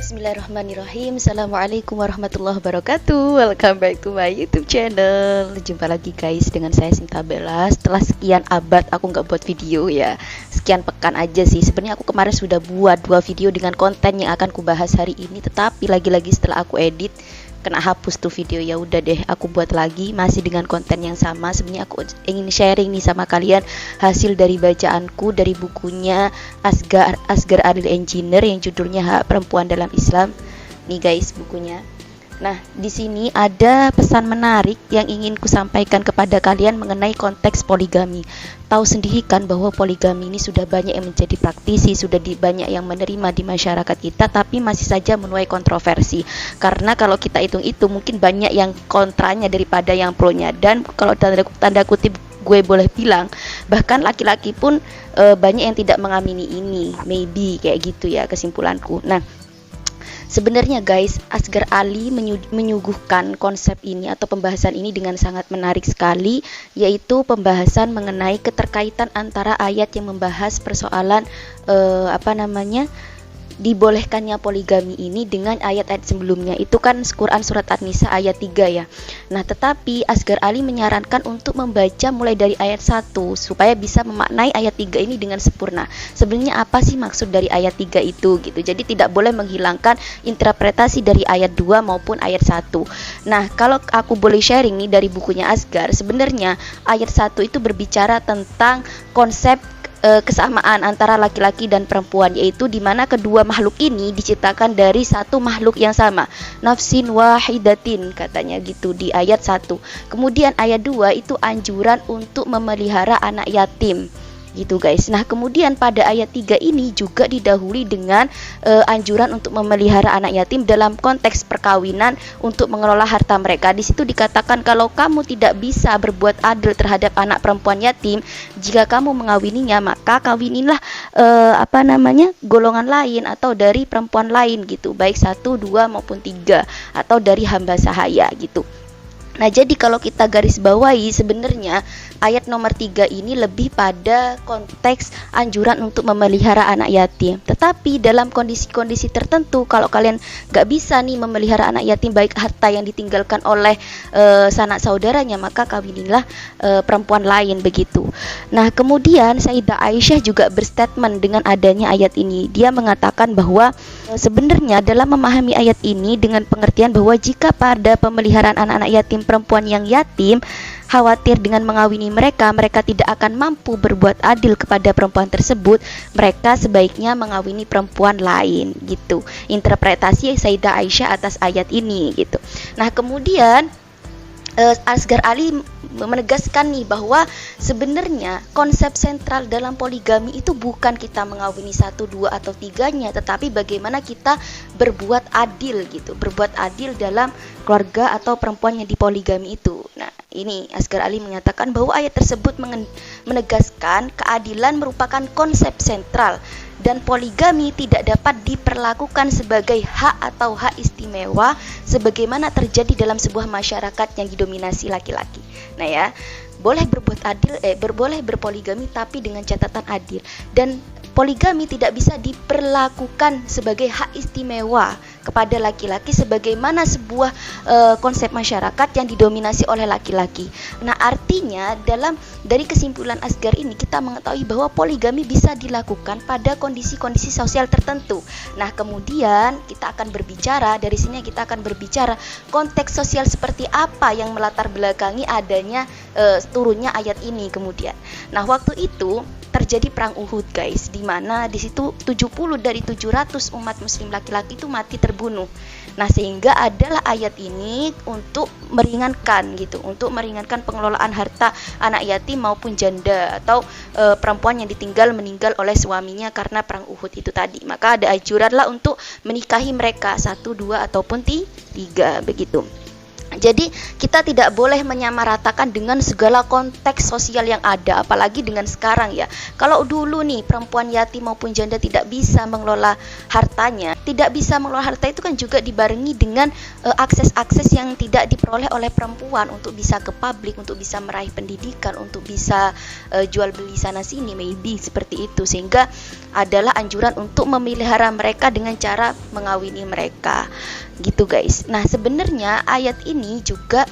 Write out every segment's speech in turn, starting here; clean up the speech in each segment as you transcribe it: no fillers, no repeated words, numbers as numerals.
Bismillahirrahmanirrahim. Assalamualaikum warahmatullahi wabarakatuh. Welcome back to my YouTube channel. Jumpa lagi guys dengan saya Sinta Bella. Setelah sekian abad aku nggak buat video ya, sekian pekan aja sih. Sebenarnya aku kemarin sudah buat 2 video dengan konten yang akan kubahas hari ini, tetapi lagi-lagi setelah aku edit kena hapus tuh video. Ya udah deh, aku buat lagi masih dengan konten yang sama. Sebenarnya aku ingin sharing nih sama kalian hasil dari bacaanku dari bukunya Asgar Alil Engineer yang judulnya Hak Perempuan dalam Islam. Nih guys bukunya. Nah, di sini ada pesan menarik yang ingin kusampaikan kepada kalian mengenai konteks poligami. Tahu sendiri kan bahwa poligami ini sudah banyak yang menjadi praktisi, sudah banyak yang menerima di masyarakat kita, tapi masih saja menuai kontroversi. Karena kalau kita hitung-hitung mungkin banyak yang kontranya daripada yang pro-nya. Dan kalau tanda kutip gue boleh bilang, bahkan laki-laki pun banyak yang tidak mengamini ini. Maybe kayak gitu ya kesimpulanku. Nah, sebenarnya guys, Asgar Ali menyuguhkan konsep ini atau pembahasan ini dengan sangat menarik sekali, yaitu pembahasan mengenai keterkaitan antara ayat yang membahas persoalan dibolehkannya poligami ini dengan ayat-ayat sebelumnya. Itu kan Quran surat An-Nisa ayat 3 ya. Nah, tetapi Asgar Ali menyarankan untuk membaca mulai dari ayat 1 supaya bisa memaknai ayat 3 ini dengan sempurna. Sebenarnya apa sih maksud dari ayat 3 itu gitu. Jadi tidak boleh menghilangkan interpretasi dari ayat 2 maupun ayat 1. Nah, kalau aku boleh sharing nih dari bukunya Asgar, sebenarnya ayat 1 itu berbicara tentang konsep kesamaan antara laki-laki dan perempuan, yaitu di mana kedua makhluk ini diciptakan dari satu makhluk yang sama, nafsin wahidatin katanya gitu di ayat 1. Kemudian ayat 2 itu anjuran untuk memelihara anak yatim gitu guys. Nah, kemudian pada ayat 3 ini juga didahului dengan anjuran untuk memelihara anak yatim dalam konteks perkawinan untuk mengelola harta mereka. Di situ dikatakan kalau kamu tidak bisa berbuat adil terhadap anak perempuan yatim, jika kamu mengawininya maka kawinilah golongan lain atau dari perempuan lain gitu, baik 1, 2 maupun 3 atau dari hamba sahaya gitu. Nah, jadi kalau kita garis bawahi, sebenarnya ayat nomor 3 ini lebih pada konteks anjuran untuk memelihara anak yatim. Tetapi dalam kondisi-kondisi tertentu, kalau kalian gak bisa nih memelihara anak yatim, baik harta yang ditinggalkan oleh sanak saudaranya, maka kawinilah perempuan lain begitu. Nah, kemudian Sayyidah Aisyah juga berstatement dengan adanya ayat ini. Dia mengatakan bahwa sebenarnya dalam memahami ayat ini dengan pengertian bahwa jika pada pemeliharaan anak-anak yatim perempuan yang yatim khawatir dengan mengawini mereka tidak akan mampu berbuat adil kepada perempuan tersebut, mereka sebaiknya mengawini perempuan lain gitu. Interpretasi Sayyidah Aisyah atas ayat ini gitu. Nah, kemudian Asgar Ali menegaskan nih bahwa sebenarnya konsep sentral dalam poligami itu bukan kita mengawini 1, 2 atau 3-nya, tetapi bagaimana kita berbuat adil gitu, berbuat adil dalam keluarga atau perempuan yang dipoligami itu. Nah, ini Asgar Ali menyatakan bahwa ayat tersebut menegaskan keadilan merupakan konsep sentral dan poligami tidak dapat diperlakukan sebagai hak atau hak istimewa sebagaimana terjadi dalam sebuah masyarakat yang didominasi laki-laki. Nah ya, boleh berbuat adil, boleh berpoligami tapi dengan catatan adil, dan poligami tidak bisa diperlakukan sebagai hak istimewa kepada laki-laki sebagaimana sebuah konsep masyarakat yang didominasi oleh laki-laki. Nah, artinya dari kesimpulan Asgar ini kita mengetahui bahwa poligami bisa dilakukan pada kondisi-kondisi sosial tertentu. Nah, kemudian kita akan berbicara dari sini, kita akan berbicara konteks sosial seperti apa yang melatar belakangi adanya turunnya ayat ini kemudian. Nah, waktu itu terjadi perang Uhud guys, di mana di situ 70 dari 700 umat muslim laki-laki itu mati terbunuh. Nah, sehingga adalah ayat ini untuk meringankan gitu, untuk meringankan pengelolaan harta anak yatim maupun janda atau perempuan yang meninggal oleh suaminya karena perang Uhud itu tadi. Maka ada anjuranlah untuk menikahi mereka 1, 2 ataupun 3 begitu. Jadi kita tidak boleh menyamaratakan dengan segala konteks sosial yang ada, apalagi dengan sekarang ya. Kalau dulu nih perempuan yatim maupun janda tidak bisa mengelola hartanya, tidak bisa mengelola harta itu kan juga dibarengi dengan akses-akses yang tidak diperoleh oleh perempuan untuk bisa ke publik, untuk bisa meraih pendidikan, untuk bisa jual beli sana sini, maybe seperti itu. Sehingga adalah anjuran untuk memelihara mereka dengan cara mengawini mereka. Gitu guys. Nah, sebenarnya ayat ini juga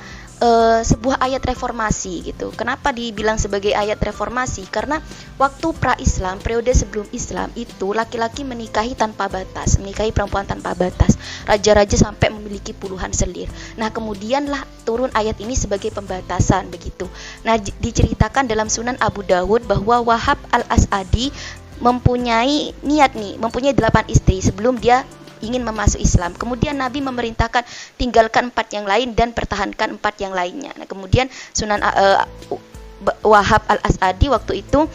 sebuah ayat reformasi gitu. Kenapa dibilang sebagai ayat reformasi? Karena waktu pra-Islam, periode sebelum Islam itu laki-laki menikahi tanpa batas, menikahi perempuan tanpa batas. Raja-raja sampai memiliki puluhan selir. Nah, kemudianlah turun ayat ini sebagai pembatasan begitu. Nah, diceritakan dalam Sunan Abu Dawud bahwa Wahab al-As'adi mempunyai 8 istri sebelum dia ingin memasuk Islam. Kemudian Nabi memerintahkan tinggalkan 4 yang lain dan pertahankan 4 yang lainnya. Nah, kemudian Sunan Wahab al-As'adi waktu itu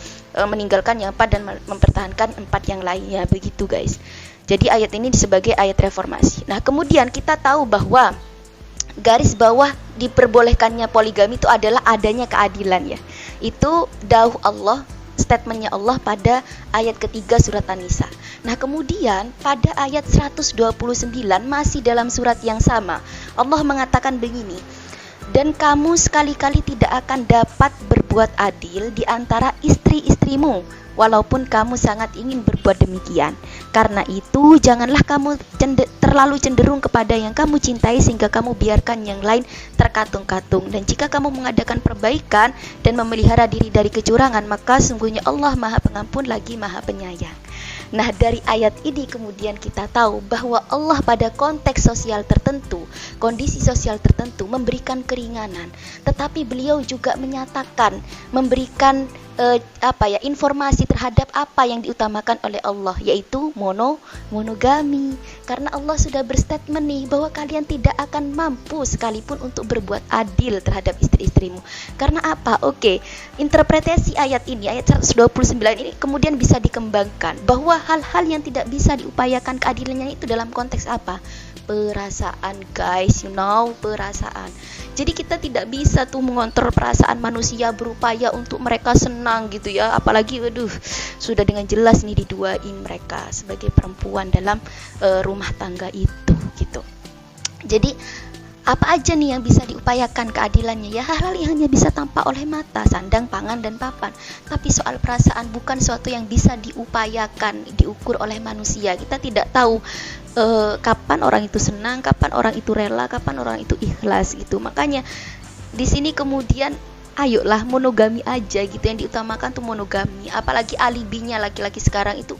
meninggalkan yang 4 dan mempertahankan 4 yang lainnya, begitu guys. Jadi ayat ini sebagai ayat reformasi. Nah, kemudian kita tahu bahwa garis bawah diperbolehkannya poligami itu adalah adanya keadilan ya. Itu dawuh Allah, statementnya Allah pada ayat ketiga surat An-Nisa. Nah, kemudian pada ayat 129 masih dalam surat yang sama, Allah mengatakan begini, dan kamu sekali-kali tidak akan dapat berbuat adil di antara istri-istrimu, walaupun kamu sangat ingin berbuat demikian. Karena itu, janganlah kamu terlalu cenderung kepada yang kamu cintai sehingga kamu biarkan yang lain terkatung-katung. Dan jika kamu mengadakan perbaikan dan memelihara diri dari kecurangan, maka sungguhnya Allah Maha Pengampun lagi Maha Penyayang. Nah, dari ayat ini kemudian kita tahu bahwa Allah pada konteks sosial tertentu, kondisi sosial tertentu memberikan keringanan, tetapi beliau juga menyatakan, memberikan informasi terhadap apa yang diutamakan oleh Allah, yaitu monogami. Karena Allah sudah berstatement nih bahwa kalian tidak akan mampu sekalipun untuk berbuat adil terhadap istri-istrimu. Karena apa? Oke, interpretasi ayat ini, ayat 129 ini kemudian bisa dikembangkan bahwa hal-hal yang tidak bisa diupayakan keadilannya itu dalam konteks apa? Perasaan guys, perasaan. Jadi kita tidak bisa tuh mengontrol perasaan manusia, berupaya untuk mereka senang gitu ya. Apalagi sudah dengan jelas nih diduain mereka sebagai perempuan dalam rumah tangga itu gitu. Jadi apa aja nih yang bisa diupayakan keadilannya ya, hal-hal yang hanya bisa tampak oleh mata, sandang, pangan, dan papan. Tapi soal perasaan bukan sesuatu yang bisa diupayakan, diukur oleh manusia. Kita tidak tahu kapan orang itu senang, kapan orang itu rela, kapan orang itu ikhlas gitu. Makanya di sini kemudian ayolah monogami aja gitu, yang diutamakan tuh monogami. Apalagi alibinya laki-laki sekarang itu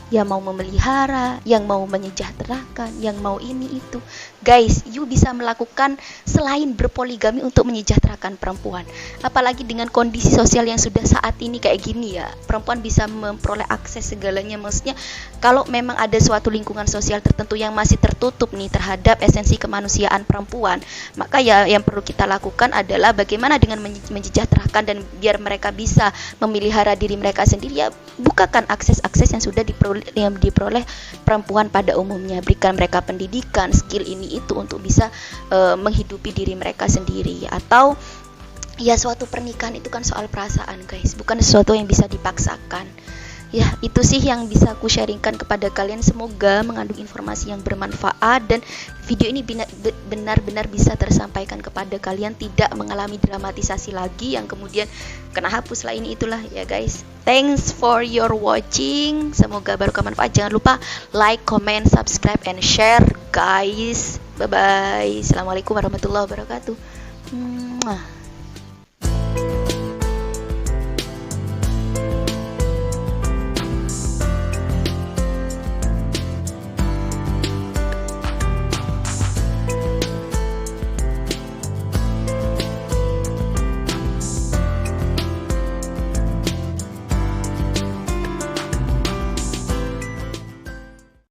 yang mau memelihara, yang mau menyejahterakan, yang mau ini itu. Guys, you bisa melakukan selain berpoligami untuk menyejahterakan perempuan. Apalagi dengan kondisi sosial yang sudah saat ini kayak gini ya, perempuan bisa memperoleh akses segalanya. Maksudnya kalau memang ada suatu lingkungan sosial tertentu yang masih tertutup nih terhadap esensi kemanusiaan perempuan, maka ya yang perlu kita lakukan adalah bagaimana dengan menyejahterakan dan biar mereka bisa memelihara diri mereka sendiri ya, bukakan akses-akses yang sudah diperoleh perempuan pada umumnya. Berikan mereka pendidikan, skill ini itu untuk bisa menghidupi diri mereka sendiri. Atau ya suatu pernikahan itu kan soal perasaan guys, bukan sesuatu yang bisa dipaksakan. Ya, itu sih yang bisa aku sharingkan kepada kalian. Semoga mengandung informasi yang bermanfaat dan video ini benar-benar bisa tersampaikan kepada kalian, tidak mengalami dramatisasi lagi yang kemudian kena hapus lah ini itulah ya guys. Thanks for your watching. Semoga barokah manfaat. Jangan lupa like, comment, subscribe, and share guys. Bye bye. Assalamualaikum warahmatullahi wabarakatuh.